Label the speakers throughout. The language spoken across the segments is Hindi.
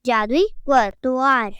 Speaker 1: जादुई द्वार।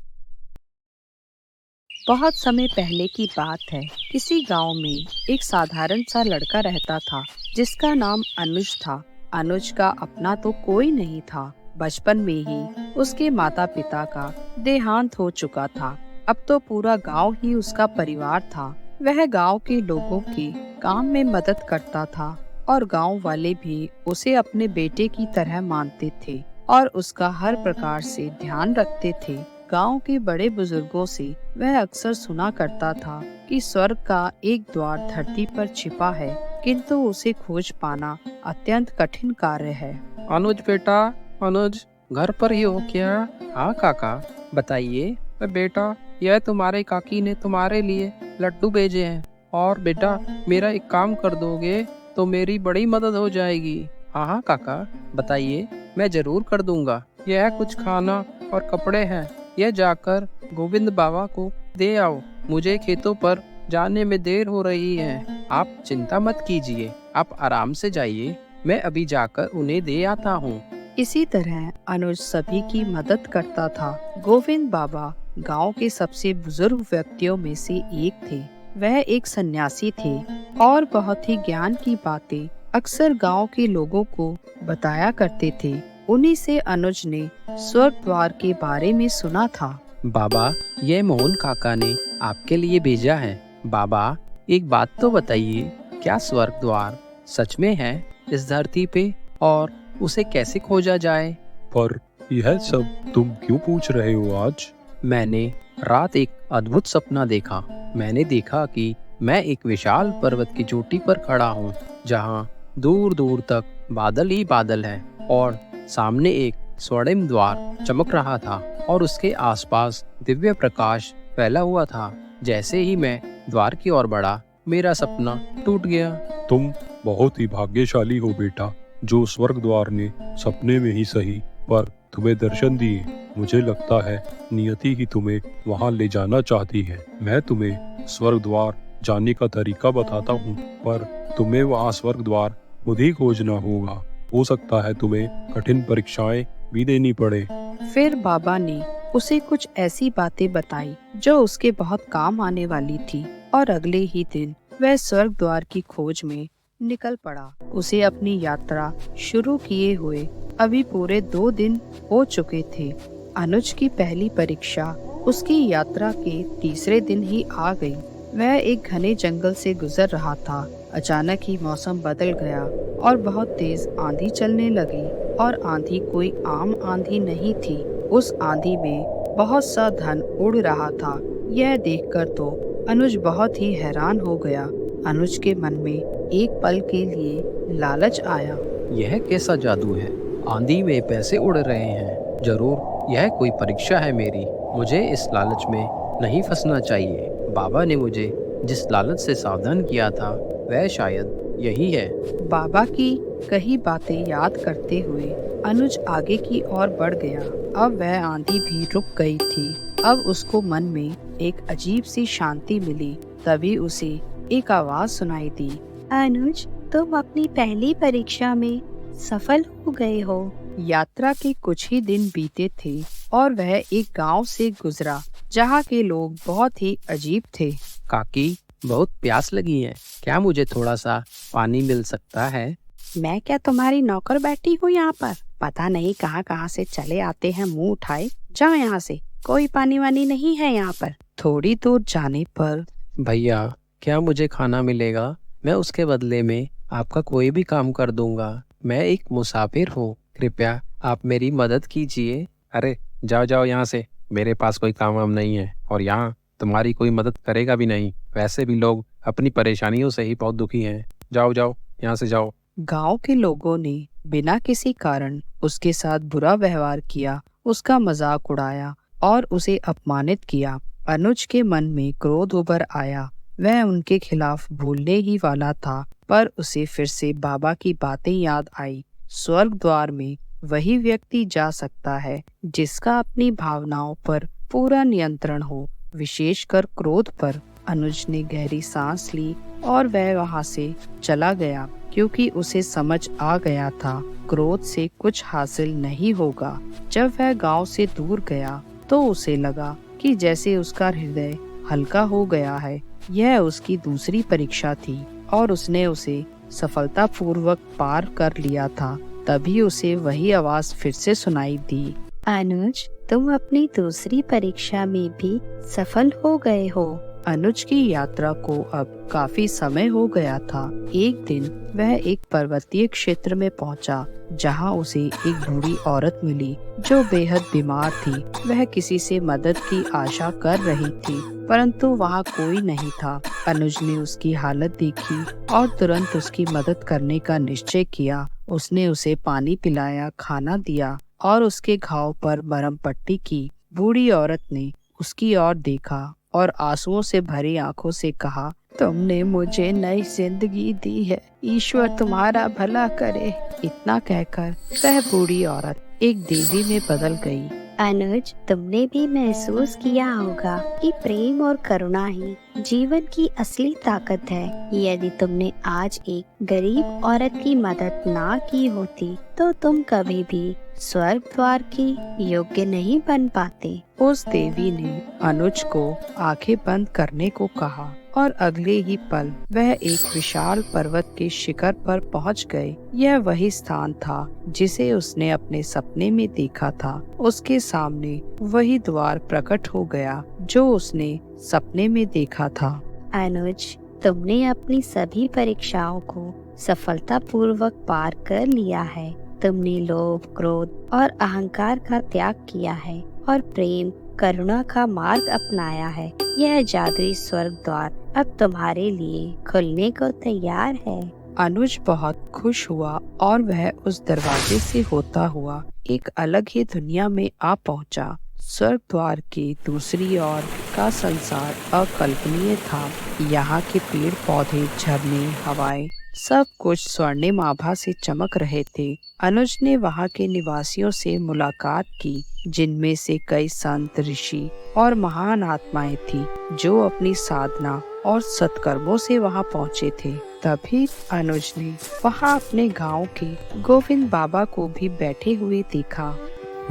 Speaker 2: बहुत समय पहले की बात है। किसी गांव में एक साधारण सा लड़का रहता था जिसका नाम अनुज था। अनुज का अपना तो कोई नहीं था। बचपन में ही उसके माता पिता का देहांत हो चुका था। अब तो पूरा गांव ही उसका परिवार था। वह गांव के लोगों के काम में मदद करता था और गांव वाले भी उसे अपने बेटे की तरह मानते थे और उसका हर प्रकार से ध्यान रखते थे। गांव के बड़े बुजुर्गों से वह अक्सर सुना करता था कि स्वर्ग का एक द्वार धरती पर छिपा है, किंतु उसे खोज पाना अत्यंत कठिन कार्य है।
Speaker 3: अनुज बेटा, अनुज घर पर ही हो क्या? हाँ काका, बताइए। बेटा, यह तुम्हारे काकी ने तुम्हारे लिए लड्डू भेजे हैं। और बेटा, मेरा एक काम कर दोगे तो मेरी बड़ी मदद हो जाएगी। हाँ हाँ काका, बताइए, मैं जरूर कर दूंगा। यह कुछ खाना और कपड़े हैं, यह जाकर गोविंद बाबा को दे आओ। मुझे खेतों पर जाने में देर हो रही है। आप चिंता मत कीजिए, आप आराम से जाइए, मैं अभी जाकर उन्हें दे आता हूँ।
Speaker 2: इसी तरह अनुज सभी की मदद करता था। गोविंद बाबा गांव के सबसे बुजुर्ग व्यक्तियों में से एक थे। वह एक सन्यासी थे और बहुत ही ज्ञान की बातें अक्सर गांव के लोगों को बताया करते थे। उन्हीं से अनुज ने स्वर्ग द्वार के बारे में सुना था।
Speaker 3: बाबा, ये मोहन काका ने आपके लिए भेजा है। बाबा, एक बात तो बताइए, क्या स्वर्ग द्वार सच में है इस धरती पे, और उसे कैसे खोजा जाए?
Speaker 4: पर यह सब तुम क्यों पूछ रहे हो आज?
Speaker 3: मैंने रात एक अद्भुत सपना देखा। मैंने देखा कि मैं एक विशाल पर्वत की चोटी पर खड़ा हूँ, जहाँ दूर दूर तक बादल ही बादल हैं और सामने एक स्वर्णिम द्वार चमक रहा था और उसके आसपास दिव्य प्रकाश फैला हुआ था। जैसे ही मैं द्वार की ओर बढ़ा, मेरा सपना टूट गया।
Speaker 4: तुम बहुत ही भाग्यशाली हो बेटा, जो स्वर्ग द्वार ने सपने में ही सही पर तुम्हें दर्शन दिए। मुझे लगता है नियति ही तुम्हें वहां ले जाना चाहती है। मैं तुम्हें स्वर्ग द्वार जाने का तरीका बताता हूँ, पर तुम्हें वहाँ स्वर्ग द्वार खुद ही खोजना होगा। हो सकता है तुम्हें कठिन परीक्षाएं भी देनी पड़े।
Speaker 2: फिर बाबा ने उसे कुछ ऐसी बातें बताई जो उसके बहुत काम आने वाली थी और अगले ही दिन वह स्वर्ग द्वार की खोज में निकल पड़ा। उसे अपनी यात्रा शुरू किए हुए अभी पूरे 2 दिन हो चुके थे। अनुज की पहली परीक्षा उसकी यात्रा के तीसरे दिन ही आ गई। वह एक घने जंगल से गुजर रहा था। अचानक ही मौसम बदल गया और बहुत तेज आंधी चलने लगी। और आंधी कोई आम आंधी नहीं थी। उस आंधी में बहुत सा धन उड़ रहा था। यह देखकर तो अनुज बहुत ही हैरान हो गया। अनुज के मन में एक पल के लिए लालच आया।
Speaker 3: यह कैसा जादू है? आंधी में पैसे उड़ रहे हैं। जरूर यह कोई परीक्षा है मेरी। मुझे इस लालच में नहीं फंसना चाहिए। बाबा ने मुझे जिस लालच से सावधान किया था, वह शायद यही है।
Speaker 2: बाबा की कही बातें याद करते हुए अनुज आगे की ओर बढ़ गया। अब वह आंधी भी रुक गई थी। अब उसको मन में एक अजीब सी शांति मिली। तभी उसे एक आवाज सुनाई दी।
Speaker 1: अनुज, तुम अपनी पहली परीक्षा में सफल हो गए हो।
Speaker 2: यात्रा के कुछ ही दिन बीते थे और वह एक गांव से गुजरा जहाँ के लोग बहुत ही अजीब थे।
Speaker 3: काकी, बहुत प्यास लगी है, क्या मुझे थोड़ा सा पानी मिल सकता है?
Speaker 2: मैं क्या तुम्हारी नौकर बैठी हूँ यहाँ पर? पता नहीं कहाँ कहाँ से चले आते हैं मुंह उठाए। जाओ यहाँ से, कोई पानी वानी नहीं है यहाँ पर। थोड़ी दूर जाने पर
Speaker 3: भैया, क्या मुझे खाना मिलेगा? मैं उसके बदले में आपका कोई भी काम कर दूंगा। मैं एक मुसाफिर हूँ, कृपया आप मेरी मदद कीजिए। अरे जाओ जाओ यहाँ से, मेरे पास कोई काम वाम नहीं है और यहाँ तुम्हारी कोई मदद करेगा भी नहीं। वैसे भी लोग अपनी परेशानियों से ही बहुत दुखी हैं। जाओ जाओ यहाँ से जाओ।
Speaker 2: गांव के लोगों ने बिना किसी कारण उसके साथ बुरा व्यवहार किया, उसका मजाक उड़ाया और उसे अपमानित किया। अनुज के मन में क्रोध उभर आया। वह उनके खिलाफ बोलने ही वाला था, पर उसे फिर से बाबा की बातें याद आई। स्वर्ग द्वार में वही व्यक्ति जा सकता है जिसका अपनी भावनाओं पर पूरा नियंत्रण हो, विशेषकर क्रोध पर। अनुज ने गहरी सांस ली और वह वहां से चला गया। क्योंकि उसे समझ आ गया था क्रोध से कुछ हासिल नहीं होगा। जब वह गांव से दूर गया तो उसे लगा कि जैसे उसका हृदय हल्का हो गया है। यह उसकी दूसरी परीक्षा थी और उसने उसे सफलतापूर्वक पार कर लिया था। तभी उसे वही आवाज फिर से सुनाई दी।
Speaker 1: अनुज, तुम अपनी दूसरी परीक्षा में भी सफल हो गए हो।
Speaker 2: अनुज की यात्रा को अब काफी समय हो गया था। एक दिन वह एक पर्वतीय क्षेत्र में पहुंचा, जहां उसे एक बूढ़ी औरत मिली जो बेहद बीमार थी। वह किसी से मदद की आशा कर रही थी, परंतु वहां कोई नहीं था। अनुज ने उसकी हालत देखी और तुरंत उसकी मदद करने का निश्चय किया। उसने उसे पानी पिलाया, खाना दिया और उसके घाव पर मरहम पट्टी की। बूढ़ी औरत ने उसकी ओर देखा और आंसुओं से भरी आंखों से कहा, तुमने मुझे नई जिंदगी दी है, ईश्वर तुम्हारा भला करे। इतना कहकर वह बूढ़ी औरत एक देवी में बदल गई।
Speaker 1: अनुज, तुमने भी महसूस किया होगा कि प्रेम और करुणा ही जीवन की असली ताकत है। यदि तुमने आज एक गरीब औरत की मदद ना की होती तो तुम कभी भी स्वर्ग द्वार के योग्य नहीं बन पाते।
Speaker 2: उस देवी ने अनुज को आंखें बंद करने को कहा और अगले ही पल वह एक विशाल पर्वत के शिखर पर पहुंच गए। यह वही स्थान था जिसे उसने अपने सपने में देखा था। उसके सामने वही द्वार प्रकट हो गया जो उसने सपने में देखा था।
Speaker 1: अनुज, तुमने अपनी सभी परीक्षाओं को सफलतापूर्वक पार कर लिया है। तुमने लोभ, क्रोध और अहंकार का त्याग किया है और प्रेम, करुणा का मार्ग अपनाया है। यह जादुई स्वर्ग द्वार अब तुम्हारे लिए खुलने को तैयार है।
Speaker 2: अनुज बहुत खुश हुआ और वह उस दरवाजे से होता हुआ एक अलग ही दुनिया में आ पहुंचा। स्वर्ग द्वार की दूसरी ओर का संसार अकल्पनीय था। यहाँ के पेड़ पौधे, झरने, हवाएं सब कुछ स्वर्णिम आभा से चमक रहे थे। अनुज ने वहाँ के निवासियों से मुलाकात की, जिनमें से कई संत, ऋषि और महान आत्माएं थी जो अपनी साधना और सत्कर्मों से वहाँ पहुँचे थे। तभी अनुज ने वहाँ अपने गांव के गोविंद बाबा को भी बैठे हुए देखा।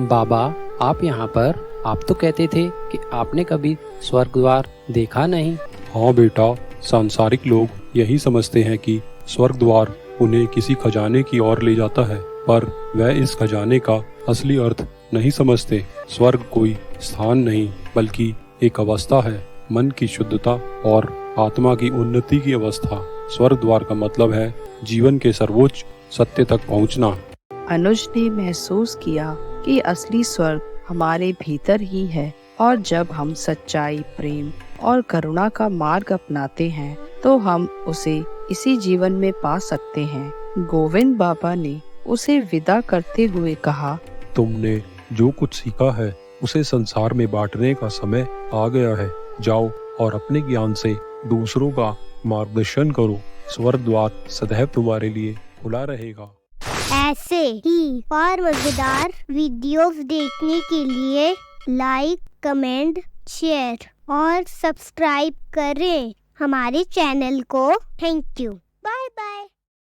Speaker 3: बाबा, आप यहाँ पर? आप तो कहते थे कि आपने कभी स्वर्ग द्वार देखा नहीं।
Speaker 4: हाँ बेटा, सांसारिक लोग यही समझते हैं कि स्वर्ग द्वार उन्हें किसी खजाने की ओर ले जाता है, पर वह इस खजाने का असली अर्थ नहीं समझते। स्वर्ग कोई स्थान नहीं बल्कि एक अवस्था है, मन की शुद्धता और आत्मा की उन्नति की अवस्था। स्वर्ग द्वार का मतलब है जीवन के सर्वोच्च सत्य तक पहुंचना।
Speaker 2: अनुज ने महसूस किया कि असली स्वर्ग हमारे भीतर ही है और जब हम सच्चाई, प्रेम और करुणा का मार्ग अपनाते हैं तो हम उसे इसी जीवन में पा सकते हैं। गोविंद बाबा ने उसे विदा करते हुए कहा,
Speaker 4: तुमने जो कुछ सीखा है उसे संसार में बांटने का समय आ गया है। जाओ और अपने ज्ञान से दूसरों का मार्गदर्शन करो। स्वर्ग द्वार सदैव तुम्हारे लिए खुला रहेगा।
Speaker 5: ऐसे ही और मजेदार वीडियोस देखने के लिए लाइक, कमेंट, शेयर और सब्सक्राइब करें हमारे चैनल को। Thank you. Bye bye.